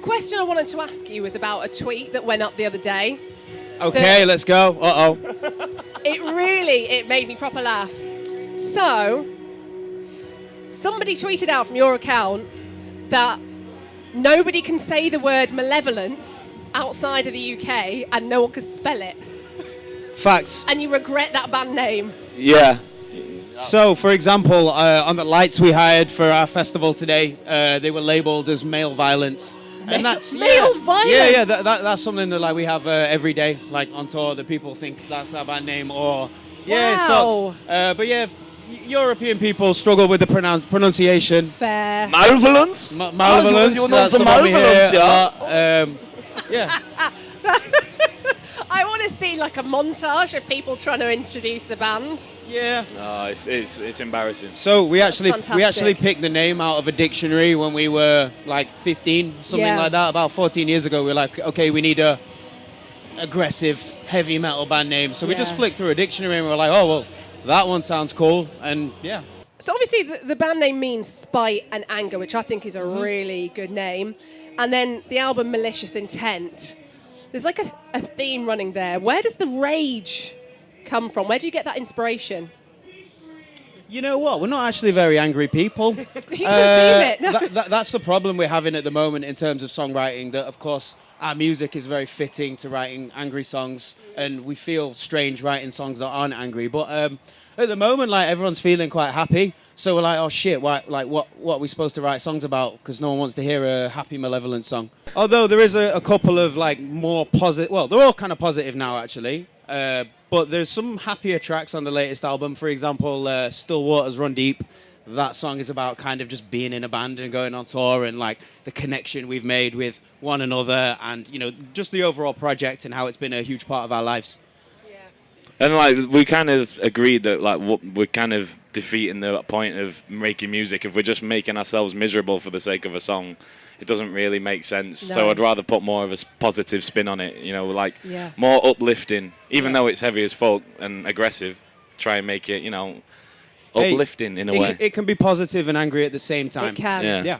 question I wanted to ask you was about a tweet that went up the other day. Okay, let's go. Uh-oh. It made me proper laugh. So, somebody tweeted out from your account that nobody can say the word malevolence outside of the UK and no one can spell it. Facts. And you regret that band name. Yeah. So, for example, on the lights we hired for our festival today, they were labelled as male violence. And that's male violence? Yeah, that's something that like we have every day, like on tour, that people think that's our band name, or yeah, Wow. it sucks. But yeah, European people struggle with the pronunciation. Fair. Malevolence? Malevolence. You know That's some the one we malevolence, hear a yeah? lot. Yeah. I want to see like a montage of people trying to introduce the band. Yeah. No, it's embarrassing. So we actually fantastic. picked the name out of a dictionary when we were like 15, something Yeah. like that. About 14 years ago, we were like, okay, we need a aggressive heavy metal band name. So we just Yeah. flicked through a dictionary and we were like, oh well, that one sounds cool. And yeah. So obviously the band name means spite and anger, which I think is a really good name. And then the album Malicious Intent. There's like a theme running there. Where does the rage come from? Where do you get that inspiration? You know what? We're not actually very angry people. You don't seem it. That's the problem we're having at the moment in terms of songwriting. That, of course, our music is very fitting to writing angry songs, and we feel strange writing songs that aren't angry. But at the moment, like everyone's feeling quite happy, so we're like, oh shit, what are we supposed to write songs about? Because no one wants to hear a happy Malevolence song. Although there is a couple of like more positive. Well, they're all kind of positive now, actually. But there's some happier tracks on the latest album. For example, Still Waters Run Deep. That song is about kind of just being in a band and going on tour and like the connection we've made with one another and, you know, just the overall project and how it's been a huge part of our lives. And like we kind of agreed that like we're kind of defeating the point of making music. If we're just making ourselves miserable for the sake of a song, it doesn't really make sense. No. So I'd rather put more of a positive spin on it, you know, like Yeah. more uplifting. Even though it's heavy as folk and aggressive, try and make it, you know, Hey, uplifting in a way. It can be positive and angry at the same time. It can. Yeah. Yeah.